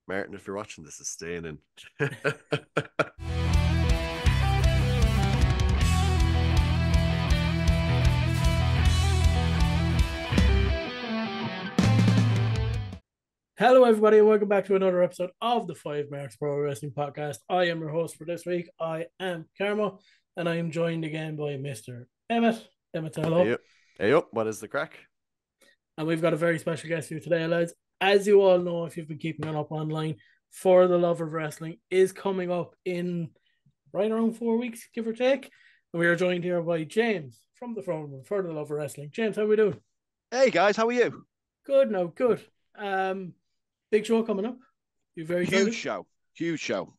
Martin, if you're watching, this is staying in. Hello, everybody, and welcome back to another episode of the FiveMarks Pro Wrestling Podcast. I am your host for this week. I am Carmo, and I am joined again by Mr. Emmet. Emmet, hello. Hey up, what is the crack? And we've got a very special guest for you today, lads. As you all know, if you've been keeping it up online, For the Love of Wrestling is coming up in right around 4 weeks, give or take. And we are joined here by James from the front room, For the Love of Wrestling. James, how are we doing? Hey guys, how are you? Good, no, good. Big show coming up. You very excited? Huge show.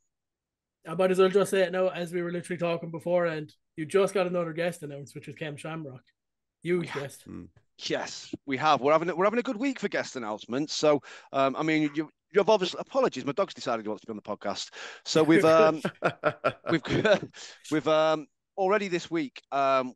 I might as well just say it now, as we were literally talking before, and you just got another guest announced, which is Ken Shamrock. Huge guest. Yes, we have. We're having a good week for guest announcements. So, I mean, you've obviously apologies. My dog's decided he wants to be on the podcast. So we've already this week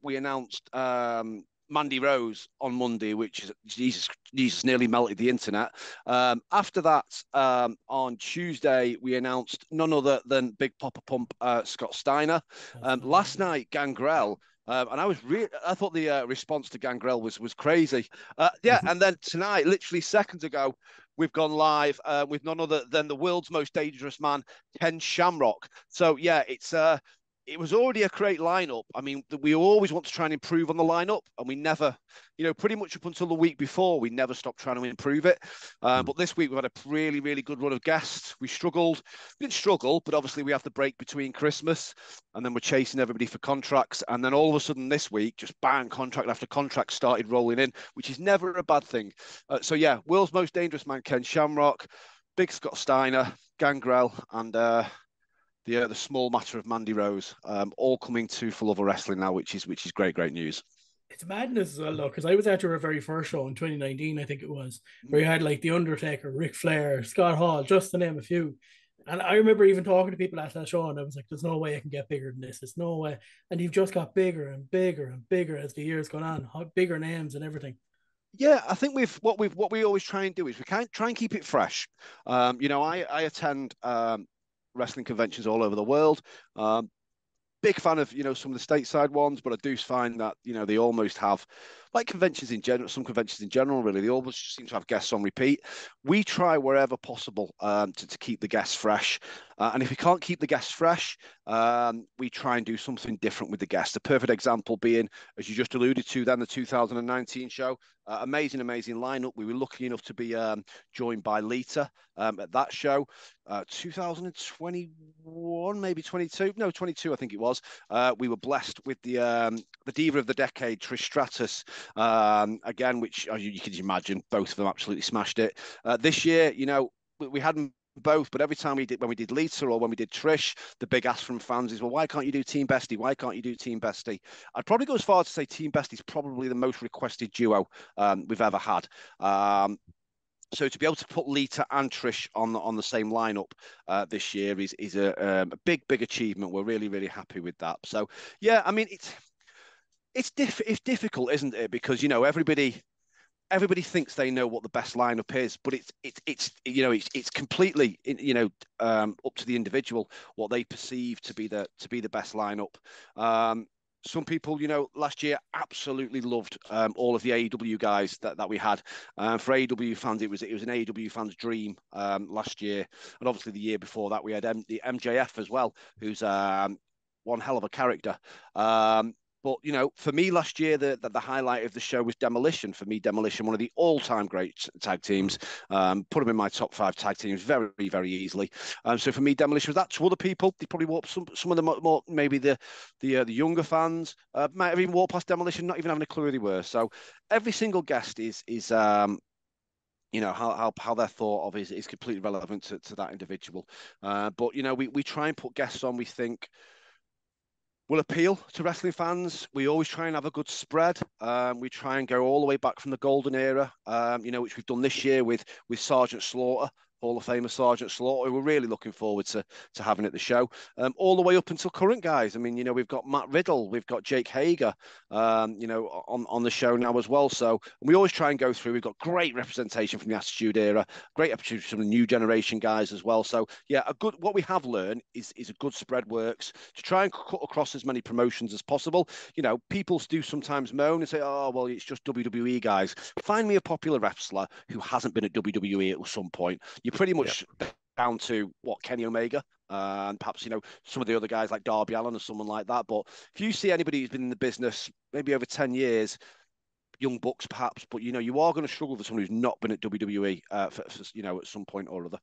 we announced Mandy Rose on Monday, which is Jesus nearly melted the internet. After that, on Tuesday, we announced none other than Big Papa Pump Scott Steiner. Last night, Gangrel. And I thought the response to Gangrel was crazy. And then tonight, literally seconds ago, we've gone live with none other than the world's most dangerous man, Ken Shamrock. So yeah, it was already a great lineup. I mean, we always want to try and improve on the lineup, and we never, pretty much up until the week before, we never stopped trying to improve it. But this week we've had a really, really good run of guests. We didn't struggle, but obviously we have the break between Christmas, and then we're chasing everybody for contracts. And then all of a sudden this week, just bang, contract after contract started rolling in, which is never a bad thing. So yeah, world's most dangerous man, Ken Shamrock, Big Scott Steiner, Gangrel, and the small matter of Mandy Rose, all coming to For Love of Wrestling now, which is great news. It's madness as well, though, because I was at your very first show in 2019, I think it was, where you had like The Undertaker, Ric Flair, Scott Hall, just to name a few. And I remember even talking to people at that show, and I was like, there's no way I can get bigger than this. There's no way. And you've just got bigger and bigger and bigger as the years gone on, bigger names and everything. Yeah, I think what we always try and do is we can't try and keep it fresh. I attend wrestling conventions all over the world. Big fan of some of the stateside ones, but I do find that they almost have, like conventions in general, some conventions in general, really, they always seem to have guests on repeat. We try wherever possible to keep the guests fresh, and if we can't keep the guests fresh, we try and do something different with the guests. The perfect example being, as you just alluded to, then the 2019 show. Amazing lineup. We were lucky enough to be joined by Lita at that show. 2021, maybe 22. No, 22, I think it was. We were blessed with the Diva of the Decade, Trish Stratus, again, which you can imagine, both of them absolutely smashed it. This year, we hadn't both, but every time when we did Lita or when we did Trish, the big ask from fans is, well, why can't you do Team Bestie? Why can't you do Team Bestie? I'd probably go as far as to say Team Bestie is probably the most requested duo we've ever had. So to be able to put Lita and Trish on the same lineup this year is a big achievement. We're really, really happy with that. So yeah, I mean, it's difficult, isn't it? Because everybody thinks they know what the best lineup is, but it's completely up to the individual what they perceive to be the best lineup. Some people, last year absolutely loved all of the AEW guys that we had. For AEW fans, it was an AEW fans' dream last year, and obviously the year before that we had the MJF as well, who's one hell of a character. But, for me last year, the highlight of the show was Demolition. For me, Demolition, one of the all-time great tag teams. Put them in my top 5 tag teams very, very easily. So for me, Demolition was that. To other people, they probably walked some of the more maybe the younger fans might have even walked past Demolition, not even having a clue who they were. So every single guest is how they're thought of is completely relevant to that individual. But we try and put guests on we think will appeal to wrestling fans. We always try and have a good spread. We try and go all the way back from the golden era, which we've done this year with Sergeant Slaughter Hall of Famer Sergeant Slaughter, who we're really looking forward to having at the show. All the way up until current guys. I mean, we've got Matt Riddle, we've got Jake Hager, on the show now as well. So we always try and go through. We've got great representation from the Attitude Era, great opportunity from the new generation guys as well. So yeah, what we have learned is a good spread works to try and cut across as many promotions as possible. People do sometimes moan and say, oh, well, it's just WWE guys. Find me a popular wrestler who hasn't been at WWE at some point. You're pretty much down to Kenny Omega, and perhaps some of the other guys like Darby Allin or someone like that. But if you see anybody who's been in the business maybe over 10 years, Young Bucks perhaps, but you are going to struggle for someone who's not been at WWE for at some point or other.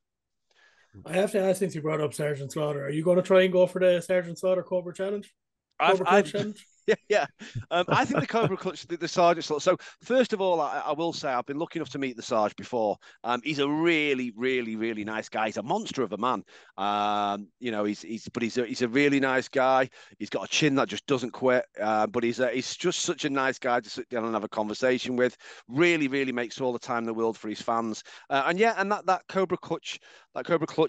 I have to ask, since you brought up Sergeant Slaughter, are you going to try and go for the Sergeant Slaughter Cobra Challenge? Challenge? Yeah. I think the Cobra Clutch, the Sergeant Slaughter. So first of all, I will say I've been lucky enough to meet the Sarge before. He's a really, really, really nice guy. He's a monster of a man. He's a really nice guy. He's got a chin that just doesn't quit. But he's just such a nice guy to sit down and have a conversation with. Really, really makes all the time in the world for his fans. And that Cobra Clutch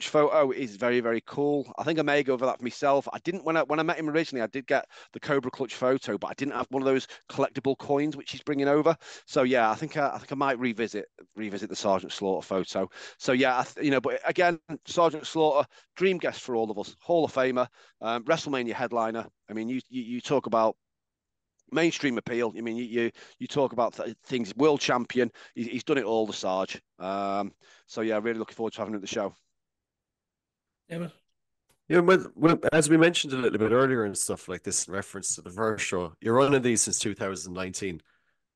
photo is very, very cool. I think I may go over that for myself. I didn't when I met him originally. I did get the Cobra Clutch photo, but I didn't have one of those collectible coins which he's bringing over. So yeah, I think I might revisit the Sergeant Slaughter photo. So yeah, but again, Sergeant Slaughter, dream guest for all of us, Hall of Famer, WrestleMania headliner. I mean, you talk about mainstream appeal. I mean, you talk about things. World champion. He's done it all, the Sarge. So yeah, really looking forward to having him at the show. Emmet? Yeah, well, as we mentioned a little bit earlier and stuff like this in reference to the Verse show, you're running these since 2019.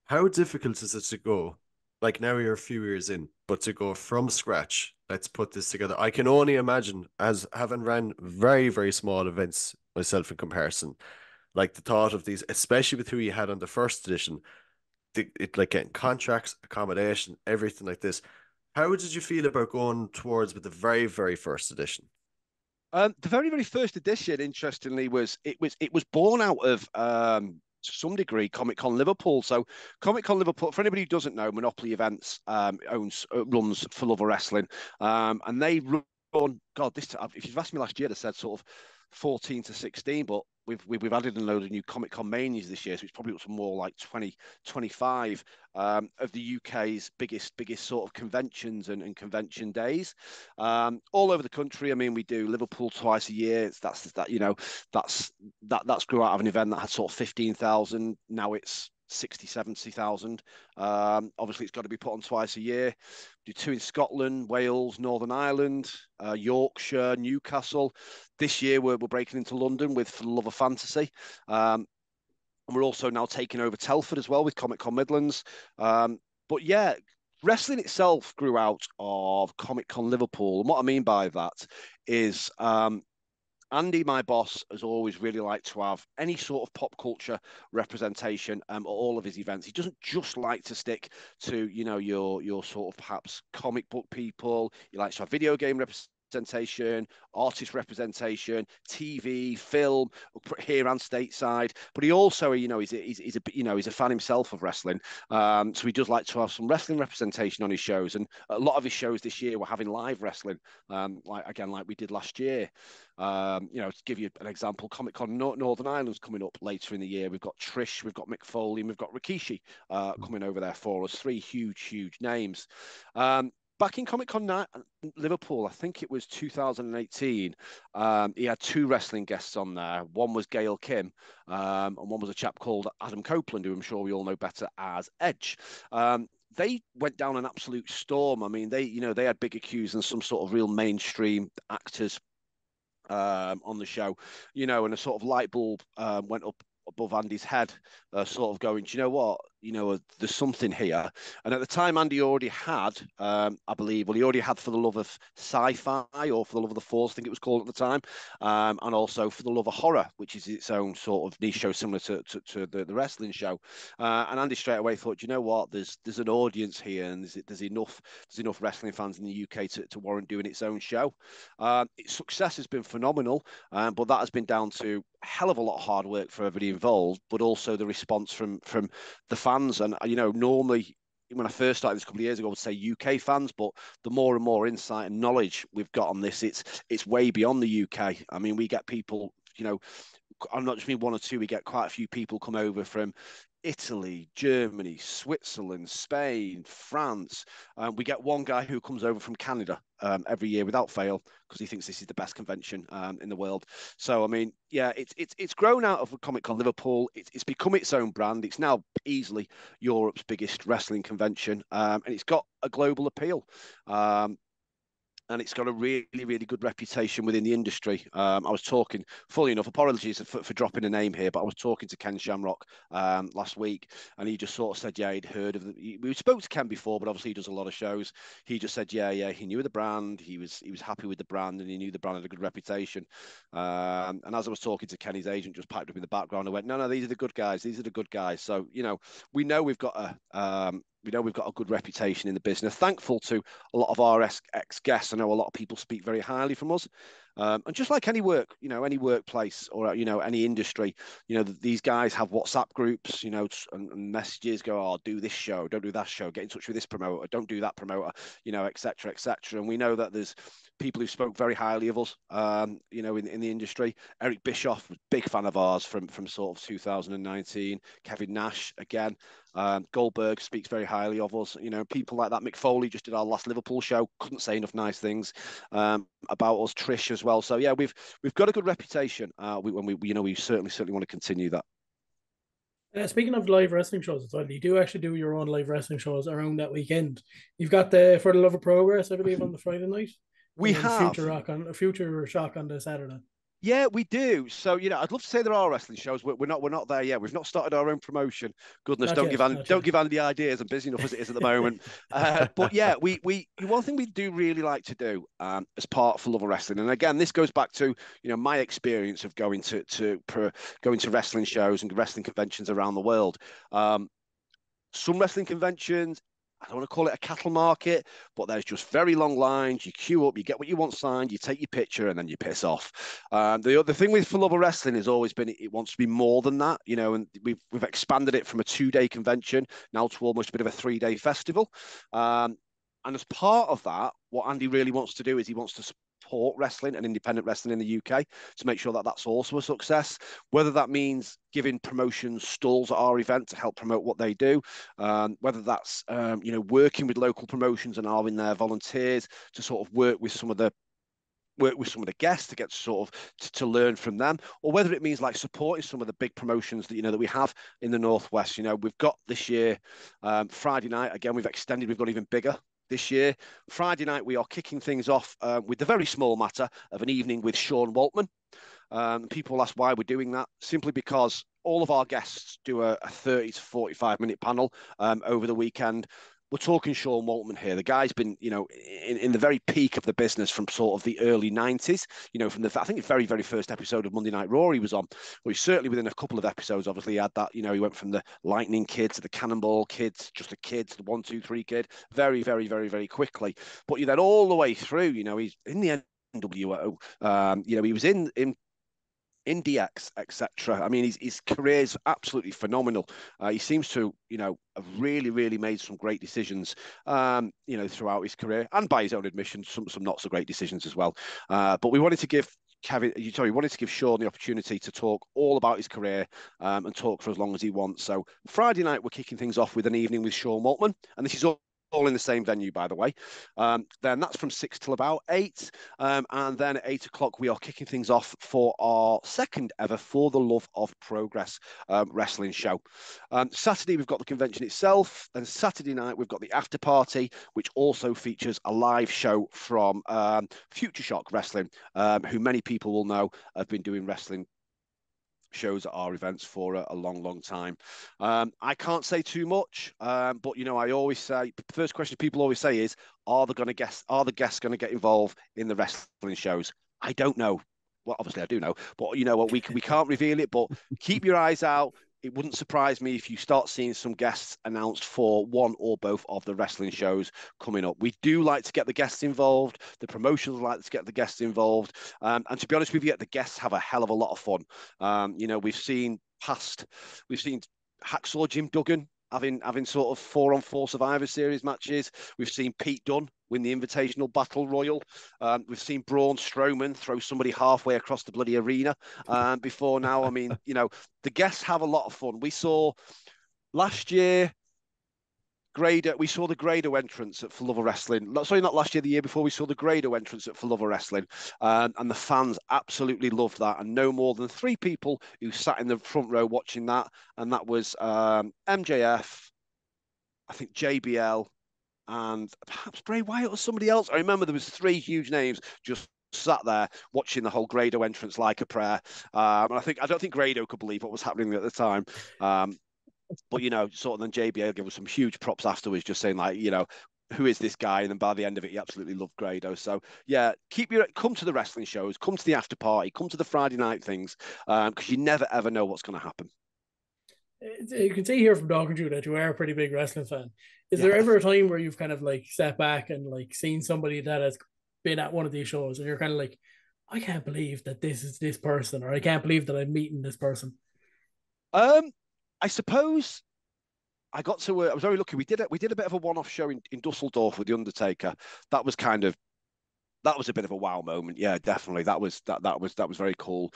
How difficult is it to go? Like now you're a few years in, but to go from scratch, let's put this together. I can only imagine, as having ran very, very small events myself in comparison, like the thought of these, especially with who you had on the first edition, like getting contracts, accommodation, everything like this. How did you feel about going towards with the very, very first edition? The very, very first edition, interestingly, was born out of to some degree Comic Con Liverpool. So Comic Con Liverpool, for anybody who doesn't know, Monopoly Events runs For Love of Wrestling, and they run. God, if you've asked me last year, they said sort of 14 to 16, but we've added a load of new Comic Con manias this year, so it's probably up to more like 20, 25 of the UK's biggest sort of conventions and convention days, all over the country. I mean, we do Liverpool twice a year. That's grew out of an event that had sort of 15,000. Now it's 60, 70,000. Obviously, it's got to be put on twice a year. Do 2 in Scotland, Wales, Northern Ireland, Yorkshire, Newcastle. This year, we're breaking into London with For the Love of Fantasy. And we're also now taking over Telford as well with Comic Con Midlands. But yeah, wrestling itself grew out of Comic Con Liverpool. And what I mean by that is Andy, my boss, has always really liked to have any sort of pop culture representation at all of his events. He doesn't just like to stick to, your sort of perhaps comic book people. He likes to have video game representation, artist representation, TV, film, here and stateside. But he also, he's a fan himself of wrestling. So he does like to have some wrestling representation on his shows. And a lot of his shows this year were having live wrestling, like we did last year. To give you an example, Comic Con Northern Ireland's coming up later in the year. We've got Trish, we've got Mick Foley, and we've got Rikishi coming over there for us. 3 huge names. Back in Comic Con Liverpool, I think it was 2018, he had 2 wrestling guests on there. One was Gail Kim, and one was a chap called Adam Copeland, who I'm sure we all know better as Edge. They went down an absolute storm. I mean, they had bigger queues than some sort of real mainstream actors on the show, and a sort of light bulb went up above Andy's head, sort of going, do you know what? There's something here. And at the time, Andy already had, I believe, he already had For the Love of Sci-Fi, or For the Love of the Force, I think it was called at the time, and also For the Love of Horror, which is its own sort of niche show similar to the wrestling show. And Andy straight away thought, you know what? There's an audience here, and there's enough wrestling fans in the UK to warrant doing its own show. Its success has been phenomenal, but that has been down to a hell of a lot of hard work for everybody involved, but also the response from the fans. And normally when I first started this a couple of years ago, I would say UK fans, but the more and more insight and knowledge we've got on this, it's way beyond the UK. I mean, we get people, I'm not just mean one or two, we get quite a few people come over from Italy, Germany, Switzerland, Spain, France. We get one guy who comes over from Canada every year without fail because he thinks this is the best convention in the world. So, I mean, yeah, it's grown out of a Comic Con Liverpool. It's become its own brand. It's now easily Europe's biggest wrestling convention, and it's got a global appeal. And it's got a really, really good reputation within the industry. I was talking, fully enough, apologies for dropping a name here, but I was talking to Ken Shamrock last week, and he just sort of said, yeah, he'd heard of we spoke to Ken before, but obviously he does a lot of shows. He just said, yeah, he knew the brand, he was happy with the brand, and he knew the brand had a good reputation. And as I was talking to Ken, his agent just piped up in the background and went, no, these are the good guys, these are the good guys. So, we know we've got a good reputation in the business. Thankful to a lot of our ex-guests. I know a lot of people speak very highly from us. And just like any any workplace or, any industry, these guys have WhatsApp groups, and messages go, oh, do this show, don't do that show, get in touch with this promoter, don't do that promoter, et cetera, et cetera. And we know that there's people who spoke very highly of us, in the industry. Eric Bischoff was a big fan of ours from sort of 2019. Kevin Nash, again. Goldberg speaks very highly of us. People like that. Mick Foley just did our last Liverpool show. Couldn't say enough nice things about us. Trish as well. So yeah, we've got a good reputation. We certainly want to continue that. Speaking of live wrestling shows as well, you do actually do your own live wrestling shows around that weekend. You've got For the Love of Progress, I believe, on the Friday night. We have Future Shock on the Saturday. Yeah, we do. So, I'd love to say there are wrestling shows. We're not there yet. We've not started our own promotion. Goodness, don't give Andy ideas. I'm busy enough as it is at the moment. But yeah, we one thing we do really like to do as part for Love of Wrestling, and again, this goes back to my experience of going to wrestling shows and wrestling conventions around the world. Some wrestling conventions, I don't want to call it a cattle market, but there's just very long lines. You queue up, you get what you want signed, you take your picture, and then you piss off. The other thing with For Love of Wrestling has always been it wants to be more than that, and we've expanded it from a 2-day convention now to almost a bit of a 3-day festival. And as part of that, what Andy really wants to do is he wants to support wrestling and independent wrestling in the UK to make sure that that's also a success, whether that means giving promotions stalls at our event to help promote what they do, whether that's working with local promotions and having their volunteers to sort of work with some of the guests to get to learn from them, or whether it means like supporting some of the big promotions that that we have in the Northwest. We've got this year Friday night, again, we've got even bigger this year. Friday night, we are kicking things off with the very small matter of an evening with Sean Waltman. People ask why we're doing that. Simply because all of our guests do a 30 to 45-minute panel over the weekend. We're talking Sean Waltman here. The guy's been, in the very peak of the business from sort of the early 90s, from I think the very, very first episode of Monday Night Raw he was on. Well, he's certainly within a couple of episodes, obviously, he had that, he went from the Lightning Kid to the Cannonball Kids, just a kid to the 1, 2, 3 Kid, very, very, very, very quickly. But you then all the way through, he's in the NWO, he was in DX, etc. I mean, his career is absolutely phenomenal. He seems to, have really, really made some great decisions, throughout his career, and by his own admission, some not so great decisions as well. But we wanted to give Sean the opportunity to talk all about his career and talk for as long as he wants. So Friday night, we're kicking things off with an evening with Sean Waltman, and this is all in the same venue, by the way. Then that's from 6 till about 8. And then at 8 o'clock, we are kicking things off for our second ever For the Love of Progress wrestling show. Saturday, we've got the convention itself. And Saturday night, we've got the after party, which also features a live show from Future Shock Wrestling, who many people will know have been doing wrestling shows at our events for a long, long time. I can't say too much, but I always say, the first question people always say is, are the guests going to get involved in the wrestling shows? I don't know. Well, obviously I do know, but we can't reveal it, but keep your eyes out. It wouldn't surprise me if you start seeing some guests announced for one or both of the wrestling shows coming up. We do like to get the guests involved. The promotions like to get the guests involved. And to be honest with you, the guests have a hell of a lot of fun. We've seen Hacksaw Jim Duggan having sort of 4-on-4 Survivor Series matches. We've seen Pete Dunne win the Invitational Battle Royal. We've seen Braun Strowman throw somebody halfway across the bloody arena before now. I mean, the guests have a lot of fun. We saw last year we saw the Grado entrance at For Love of Wrestling. Sorry, not last year, the year before, we saw the Grado entrance at For Love of Wrestling. And the fans absolutely loved that. And no more than 3 people who sat in the front row watching that. And that was MJF, I think JBL, and perhaps Bray Wyatt or somebody else. I remember there was 3 huge names just sat there watching the whole Grado entrance like a prayer. And I don't think Grado could believe what was happening at the time. But sort of then JBL gave us some huge props afterwards, just saying like, who is this guy? And then by the end of it, he absolutely loved Grado. So yeah, come to the wrestling shows, come to the after party, come to the Friday night things, because you never ever know what's going to happen. You can see here from talking to you that you are a pretty big wrestling fan. Is Yeah. there ever a time where you've kind of like sat back and like seen somebody that has been at one of these shows and you're kind of like, I can't believe that this is this person, or I can't believe that I'm meeting this person? I suppose I got to. I was very lucky. We did a bit of a one-off show in Dusseldorf with the Undertaker. That was a bit of a wow moment. Yeah, definitely. That was very cool.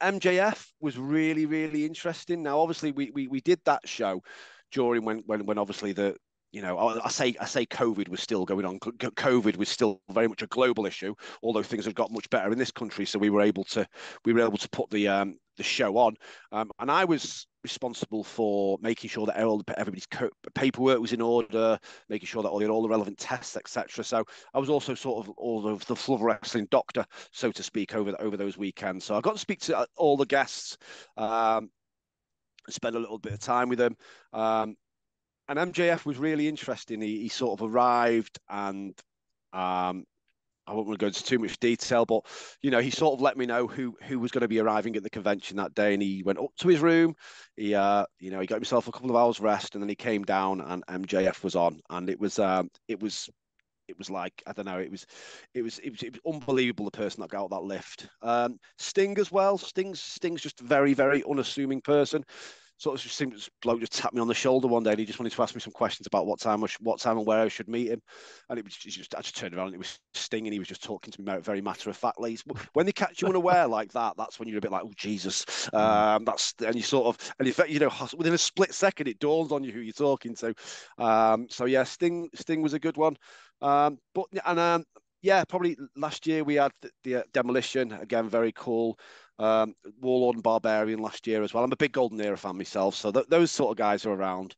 MJF was really, really interesting. Now, obviously, we did that show during when obviously I say COVID was still going on. COVID was still very much a global issue, although things have got much better in this country. So we were able to put the show on, and I was responsible for making sure that everybody's paperwork was in order, making sure that all the relevant tests, etc. So I was also sort of all of the Flood Wrestling doctor, so to speak, over those weekends. So I got to speak to all the guests, spend a little bit of time with them. And MJF was really interesting. He sort of arrived, and I won't want to go into too much detail, but he sort of let me know who was going to be arriving at the convention that day, and he went up to his room. He got himself a couple of hours rest, and then he came down, and MJF was on, and it was like, I don't know, it was unbelievable, the person that got out that lift. Sting as well. Sting's just a very, very unassuming person. Sort of just seemed this bloke just tapped me on the shoulder one day, and he just wanted to ask me some questions about what time and where I should meet him. And I just turned around, and it was Sting, and he was just talking to me very matter of factly. When they catch you unaware like that, that's when you're a bit like, oh Jesus, and you sort of, and in fact, within a split second, it dawns on you who you're talking to. So yeah, Sting was a good one. Yeah, probably last year we had the Demolition, again, very cool. Warlord and Barbarian last year as well. I'm a big Golden Era fan myself, so those sort of guys are around.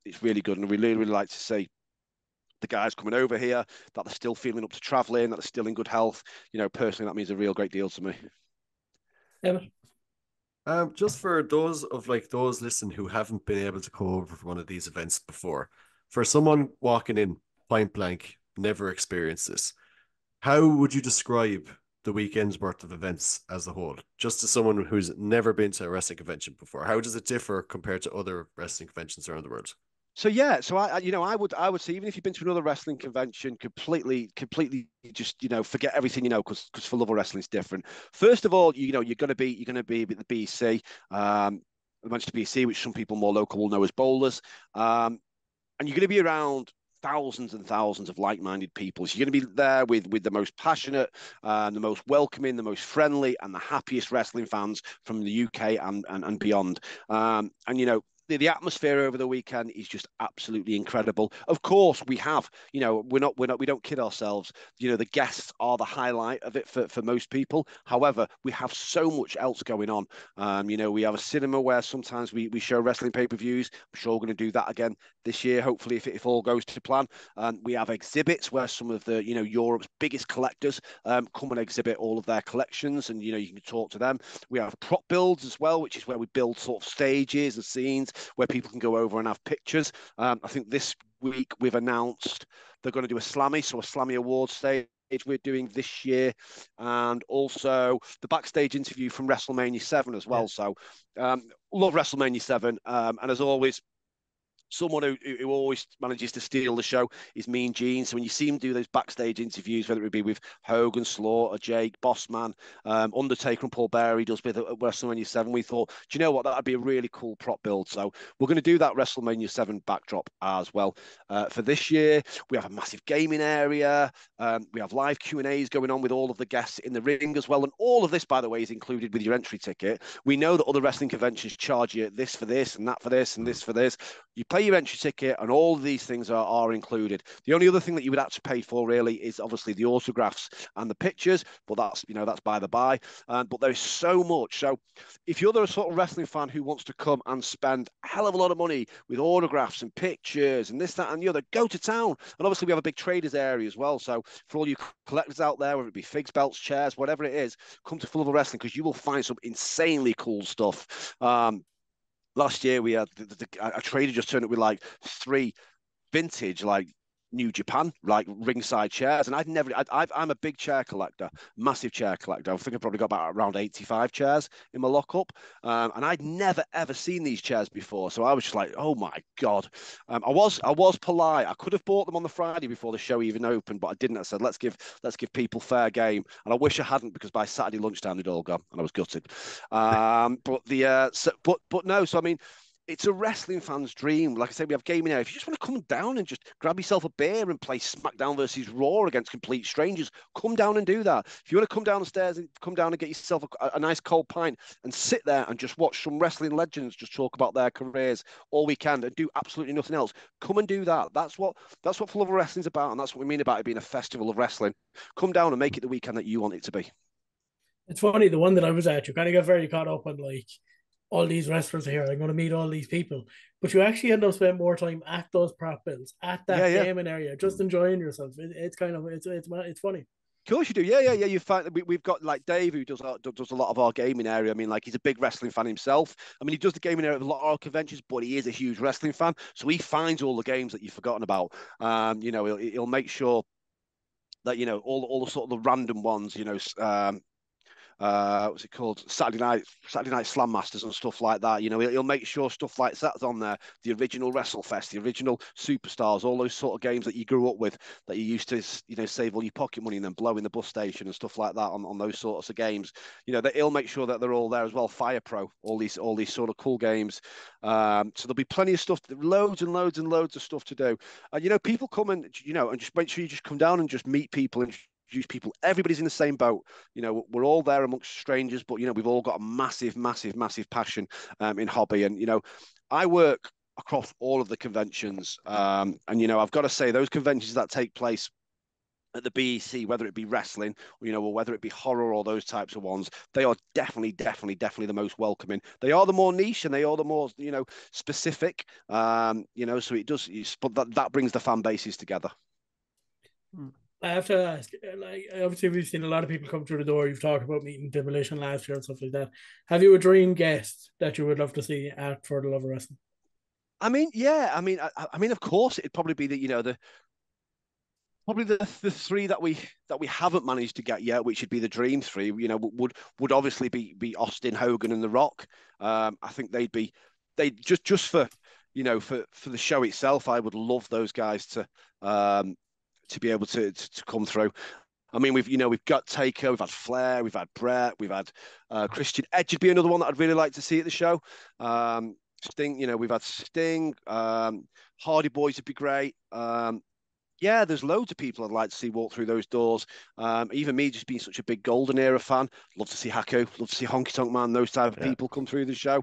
It's really good, and we really, really like to see the guys coming over here, that they're still feeling up to traveling, that they're still in good health. Personally, that means a real great deal to me. Yeah. Just for those listening who haven't been able to go over for one of these events before, for someone walking in point blank, never experienced this, how would you describe the weekend's worth of events as a whole, just to someone who's never been to a wrestling convention before? How does it differ compared to other wrestling conventions around the world? So yeah, so I would say, even if you've been to another wrestling convention, completely just forget everything because For Love of Wrestling is different. First of all, you're going to be at the BC, the Manchester BC, which some people more local will know as Bowlers, and you're going to be around thousands and thousands of like-minded people. So you're going to be there with the most passionate, the most welcoming, the most friendly, and the happiest wrestling fans from the UK and beyond. The atmosphere over the weekend is just absolutely incredible. Of course, we have, we don't kid ourselves. The guests are the highlight of it for most people. However, we have so much else going on. We have a cinema where sometimes we show wrestling pay-per-views. I'm sure we're going to do that again this year, hopefully, if all goes to plan. We have exhibits where some of the, Europe's biggest collectors come and exhibit all of their collections, and, you can talk to them. We have prop builds as well, which is where we build sort of stages and scenes where people can go over and have pictures. I think this week we've announced they're going to do a Slammy Awards stage we're doing this year, and also the backstage interview from WrestleMania 7 as well. Yeah. So love WrestleMania 7, and as always, someone who always manages to steal the show is Mean Gene. So when you see him do those backstage interviews, whether it be with Hogan, Slaughter, Jake, Bossman, Undertaker, and Paul Bearer, he does with WrestleMania 7, we thought, do you know what? That'd be a really cool prop build. So we're going to do that WrestleMania 7 backdrop as well. For this year, we have a massive gaming area. We have live Q&As going on with all of the guests in the ring as well. And all of this, by the way, is included with your entry ticket. We know that other wrestling conventions charge you this for this and that for this and this for this. You pay your entry ticket and all of these things are included. The only other thing that you would have to pay for really is obviously the autographs and the pictures, but that's by the by. But there's so much. So if you're the sort of wrestling fan who wants to come and spend a hell of a lot of money with autographs and pictures and this, that, and the other, go to town. And obviously we have a big traders area as well. So for all you collectors out there, whether it be figs, belts, chairs, whatever it is, come to Full of Wrestling because you will find some insanely cool stuff. Last year we had a trader just turned up with like 3 vintage like New Japan like ringside chairs, and I'm a big chair collector, massive chair collector. I think I've probably got about around 85 chairs in my lockup, and I'd never ever seen these chairs before, so I was just like, oh my god. I was polite. I could have bought them on the Friday before the show even opened, but I didn't. I said let's give people fair game, and I wish I hadn't because by Saturday lunchtime they'd all gone, and I was gutted. But no, so I mean, it's a wrestling fan's dream. Like I said, we have gaming area. If you just want to come down and just grab yourself a beer and play SmackDown versus Raw against complete strangers, come down and do that. If you want to come down the stairs and come down and get yourself a nice cold pint and sit there and just watch some wrestling legends just talk about their careers all weekend and do absolutely nothing else, come and do that. That's what Full of Wrestling's about, and that's what we mean about it being a festival of wrestling. Come down and make it the weekend that you want it to be. It's funny, the one that I was at, you kind of got very caught up on like all these wrestlers here. I'm going to meet all these people, but you actually end up spending more time at those prop bills, at that gaming area, just enjoying yourself. It's kind of it's funny. Of course you do. Yeah. You find we've got like Dave who does a lot of our gaming area. I mean, like he's a big wrestling fan himself. I mean, he does the gaming area of a lot of our conventions, but he is a huge wrestling fan. So he finds all the games that you've forgotten about. He'll make sure that all the sort of the random ones. What's it called? Saturday night Slam Masters and stuff like that. He'll make sure stuff like that's on there. The original WrestleFest, the original Superstars, all those sort of games that you grew up with, that you used to, save all your pocket money and then blow in the bus station and stuff like that on those sorts of games. That he'll make sure that they're all there as well. Fire Pro, all these sort of cool games. So there'll be plenty of stuff, loads and loads and loads of stuff to do. People come and just make sure you just come down and just meet people and people. Everybody's in the same boat. We're all there amongst strangers, but we've all got a massive passion in hobby. And I work across all of the conventions, and I've got to say those conventions that take place at the BEC, whether it be wrestling, or whether it be horror or those types of ones, they are definitely the most welcoming. They are the more niche and they are the more specific. So it does, but that brings the fan bases together. I have to ask, like, obviously we've seen a lot of people come through the door. You've talked about meeting Demolition last year and stuff like that. Have you a dream guest that you would love to see at For the Love of Wrestling? I mean, yeah. I mean, of course, it'd probably be the 3 that we haven't managed to get yet, which would be the dream 3. Would obviously be Austin, Hogan, and The Rock. I think they just for for the show itself. I would love those guys to be able to come through. I mean, we've got Taker, we've had Flair, we've had Brett, we've had Christian. Edge would be another one that I'd really like to see at the show. Sting, we've had Sting. Hardy Boys would be great. Yeah, there's loads of people I'd like to see walk through those doors. Even me, just being such a big Golden Era fan, love to see Haku, love to see Honky Tonk Man, those type of people come through the show.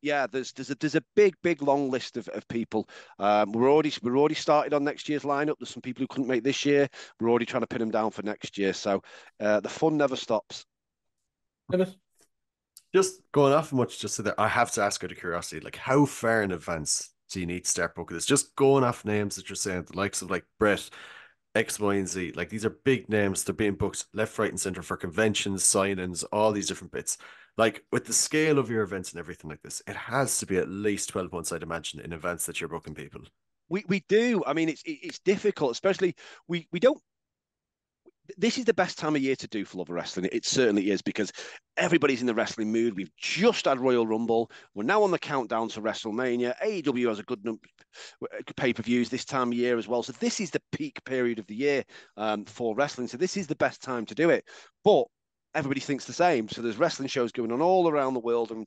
There's a big long list of people. We're already started on next year's lineup. There's some people who couldn't make this year. We're already trying to pin them down for next year. So the fun never stops. Just going off much, just so that I have to ask out of curiosity, like how far in advance do you need to start booking this? Just going off names that you're saying, the likes of like Brett, X, Y, and Z, like these are big names. They're being booked left, right, and center for conventions, signings, all these different bits. Like with the scale of your events and everything like this, it has to be at least 12 months, I'd imagine, in advance that you're booking people. We do. I mean, it's difficult, especially we don't. this is the best time of year to do for Love of Wrestling. It certainly is, because everybody's in the wrestling mood. We've just had Royal Rumble. We're now on the countdown to WrestleMania. AEW has a good number pay-per-views this time of year as well. So this is the peak period of the year for wrestling. So this is the best time to do it. But everybody thinks the same. So there's wrestling shows going on all around the world, and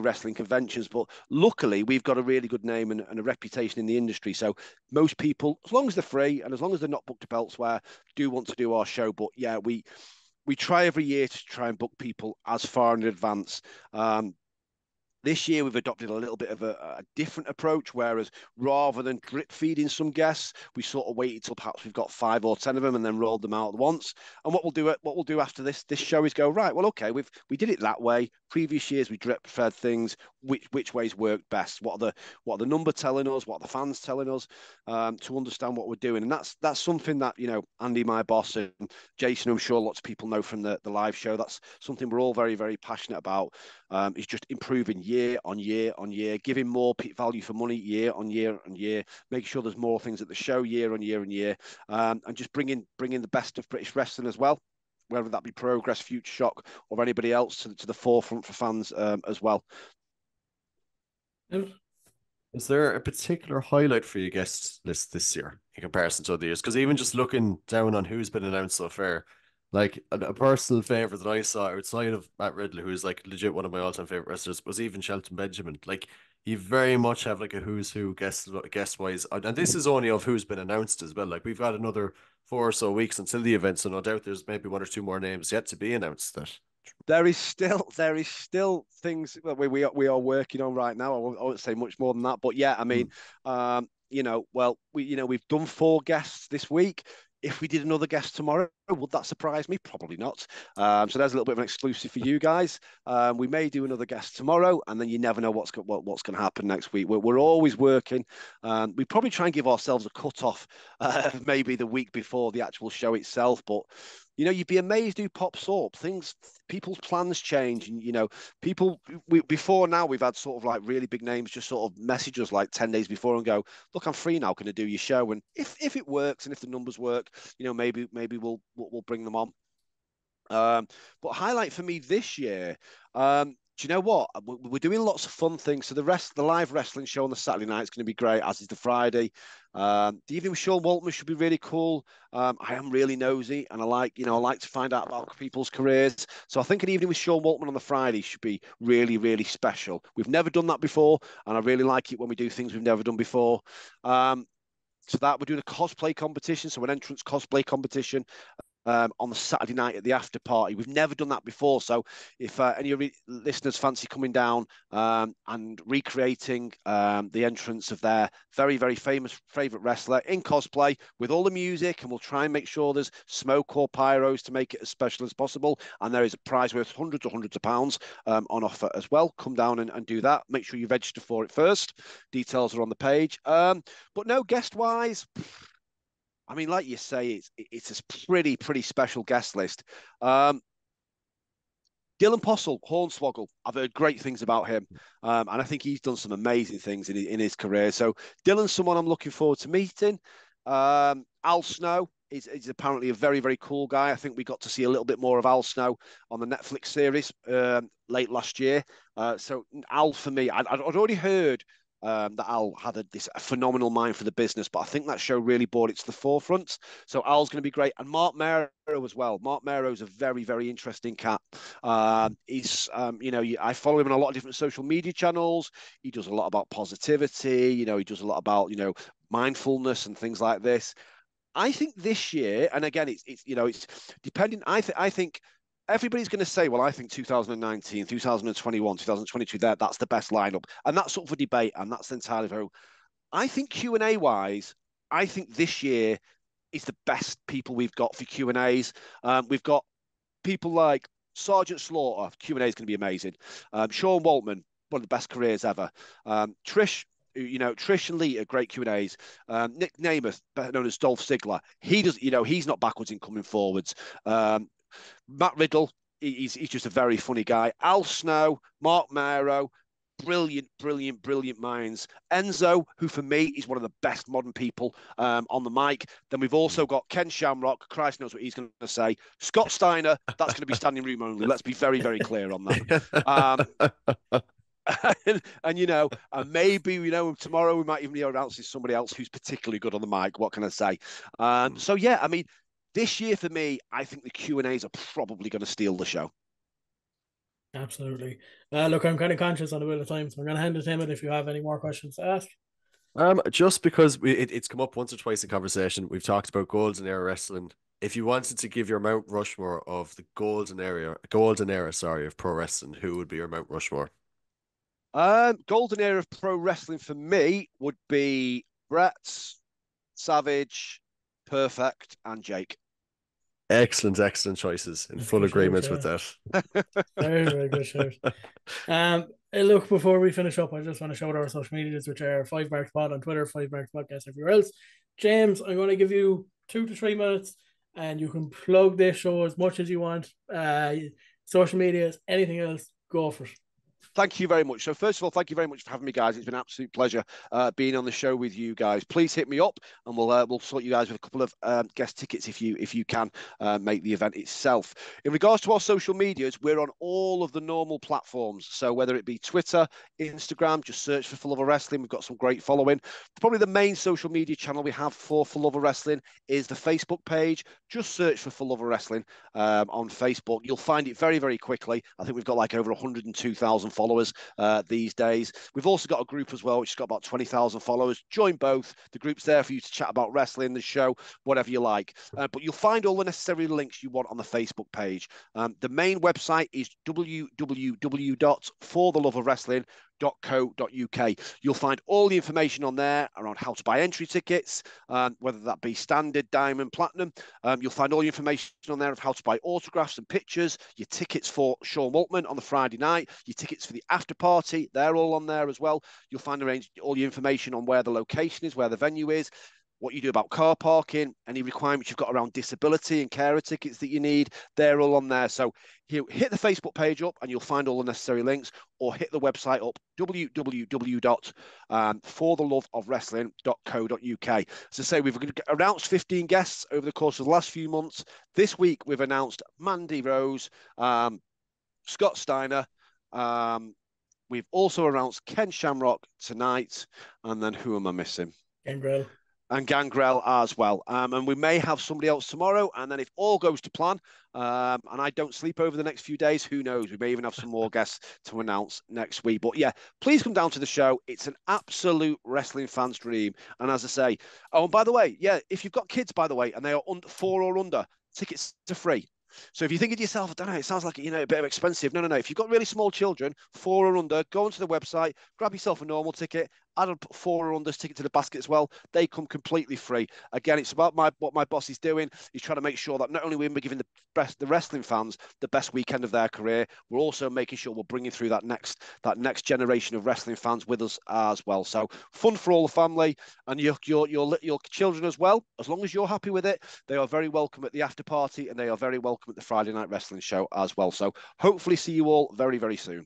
wrestling conventions. But luckily, we've got a really good name and a reputation in the industry. So most people, as long as they're free and as long as they're not booked up elsewhere, do want to do our show. But yeah, we try every year to try and book people as far in advance. This year, we've adopted a little bit of a different approach, whereas rather than drip feeding some guests, we sort of waited till perhaps we've got 5 or 10 of them and then rolled them out at once. And what we'll do after this show is go, right, well, okay, we did it that way. Previous years, we drip fed things. Which ways worked best? What are the number telling us? What are the fans telling us? To understand what we're doing, and that's something that Andy, my boss, and Jason, I'm sure lots of people know from the live show. That's something we're all very, very passionate about. Is just improving year on year on year, giving more value for money year on year on year, make sure there's more things at the show year on year on year, and just bringing the best of British wrestling as well, whether that be Progress, Future Shock, or anybody else to the forefront for fans as well. Is there a particular highlight for your guest list this year in comparison to other years? Because even just looking down on who's been announced so far, like a personal favorite that I saw outside of Matt Riddle, who's like legit one of my all-time favorite wrestlers, was even Shelton Benjamin. Like, you very much have like a who's who guest wise, and this is only of who's been announced as well. Like, we've got another 4 or so weeks until the event, so no doubt there's maybe 1 or 2 more names yet to be announced. That there is still things that we are working on right now. I won't say much more than that, but yeah, I mean, we've done 4 guests this week. If we did another guest tomorrow, would that surprise me? Probably not. So there's a little bit of an exclusive for you guys. We may do another guest tomorrow, and then you never know what's going to happen next week. We're always working. We probably try and give ourselves a cut-off maybe the week before the actual show itself, but you'd be amazed who pops up. People's plans change, and before now we've had sort of like really big names just sort of message us like 10 days before and go, look, I'm free now, can I do your show? And if it works and if the numbers work, maybe we'll bring them on. But highlight for me this year, do you know what? We're doing lots of fun things. So the live wrestling show on the Saturday night is going to be great, as is the Friday. The evening with Sean Waltman should be really cool. I am really nosy, and I like to find out about people's careers. So I think an evening with Sean Waltman on the Friday should be really, really special. We've never done that before, and I really like it when we do things we've never done before. So that we're doing a cosplay competition, so an entrance cosplay competition. On the Saturday night at the after party. We've never done that before. So if any of your listeners fancy coming down and recreating the entrance of their very, very famous favourite wrestler in cosplay with all the music, and we'll try and make sure there's smoke or pyros to make it as special as possible. And there is a prize worth hundreds of pounds on offer as well. Come down and do that. Make sure you register for it first. Details are on the page. But no, guest-wise, I mean, like you say, it's a pretty special guest list. Dylan Postle, Hornswoggle, I've heard great things about him, and I think he's done some amazing things in his career. So Dylan's someone I'm looking forward to meeting. Al Snow is apparently a very, very cool guy. I think we got to see a little bit more of Al Snow on the Netflix series late last year. So Al, for me, I'd already heard that Al had a phenomenal mind for the business, but I think that show really brought it to the forefront. So Al's going to be great, and Mark Mero as well. Mark Mero is a very, very interesting cat. I follow him on a lot of different social media channels. He does a lot about positivity. He does a lot about mindfulness and things like this. I think this year, and again, it's depending. I think. Everybody's going to say, well, I think 2019, 2021, 2022, that's the best lineup. And that's up for debate, and that's entirely very... I think Q&A wise, I think this year is the best people we've got for Q&As. We've got people like Sergeant Slaughter. Q&A is going to be amazing. Sean Waltman, one of the best careers ever. Trish and Lee are great Q&As. Nick Namath, better known as Dolph Ziggler, he's not backwards in coming forwards. Matt Riddle, he's just a very funny guy. Al Snow, Mark Mero, brilliant minds. Enzo, who for me is one of the best modern people on the mic. Then we've also got Ken Shamrock. Christ knows what he's going to say. Scott Steiner, that's going to be standing room only. Let's be very, very clear on that. And maybe, tomorrow we might even be announcing somebody else who's particularly good on the mic. What can I say? So, yeah, I mean, this year for me, I think the Q&As are probably going to steal the show. Absolutely. Look, I'm kind of conscious on the wheel of time, so I'm going to hand it to Emmet if you have any more questions to ask. Just because it's come up once or twice in conversation, we've talked about golden era wrestling. If you wanted to give your Mount Rushmore of the golden era, of pro wrestling, who would be your Mount Rushmore? Golden era of pro wrestling for me would be Brett, Savage, Perfect, and Jake. Excellent choices. In full agreement with that. Very, very good shout. Look, before we finish up, I just want to shout out our social medias, which are FiveMarks Pod on Twitter, FiveMarks Podcast everywhere else. James, I'm going to give you 2 to 3 minutes, and you can plug this show as much as you want. Social medias, anything else, go for it. Thank you very much. So first of all, thank you very much for having me, guys. It's been an absolute pleasure being on the show with you guys. Please hit me up, and we'll sort you guys with a couple of guest tickets if you can make the event itself. In regards to our social medias, we're on all of the normal platforms. So whether it be Twitter, Instagram, just search for For Love of Wrestling. We've got some great following. Probably the main social media channel we have for Love of Wrestling is the Facebook page. Just search for Love of Wrestling on Facebook. You'll find it very, very quickly. I think we've got like over 102,000 followers these days. We've also got a group as well, which has got about 20,000 followers. Join both. The group's there for you to chat about wrestling, the show, whatever you like. But you'll find all the necessary links you want on the Facebook page. The main website is www.fortheloveofwrestling.co.uk. You'll find all the information on there around how to buy entry tickets, whether that be standard, diamond, platinum. You'll find all the information on there of how to buy autographs and pictures, your tickets for Sean Waltman on the Friday night, your tickets for the after party, they're all on there as well. You'll find all the information on where the location is, where the venue is, what you do about car parking, any requirements you've got around disability and carer tickets that you need, they're all on there. So hit the Facebook page up and you'll find all the necessary links, or hit the website up, www.fortheloveofwrestling.co.uk. As I say, we've announced 15 guests over the course of the last few months. This week, we've announced Mandy Rose, Scott Steiner. We've also announced Ken Shamrock tonight. And then who am I missing? Gangrel. And Gangrel as well. And we may have somebody else tomorrow. And then if all goes to plan, and I don't sleep over the next few days, who knows? We may even have some more guests to announce next week. But yeah, please come down to the show. It's an absolute wrestling fan's dream. And as I say, oh, and by the way, yeah, if you've got kids, by the way, and they are 4 or under, tickets are free. So if you think to yourself, I don't know, it sounds like, a bit of expensive. No. If you've got really small children, 4 or under, go onto the website, grab yourself a normal ticket, add a 4 or under ticket to the basket as well. They come completely free. Again, it's about what my boss is doing. He's trying to make sure that not only we're giving the wrestling fans the best weekend of their career, we're also making sure we're bringing through that next generation of wrestling fans with us as well. So fun for all the family and your children as well. As long as you're happy with it, they are very welcome at the after party, and they are very welcome at the Friday night wrestling show as well. So hopefully see you all very, very soon.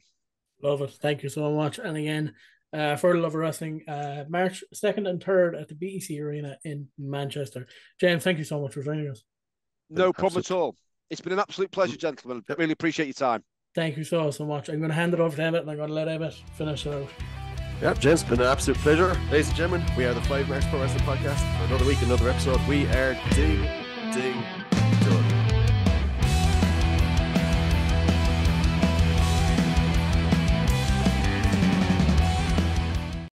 Love it. Thank you so much. And again, for the Love of Wrestling, March 2nd and 3rd at the BEC Arena in Manchester. James, thank you so much for joining us. No problem at all. It's been an absolute pleasure, gentlemen. Really appreciate your time. Thank you so much. I'm going to hand it over to Emmet, and I'm going to let Emmet finish it out. Yeah, James, it's been an absolute pleasure. Ladies and gentlemen, we are the FiveMarks Pro Wrestling Podcast. For another week, another episode. We are ding.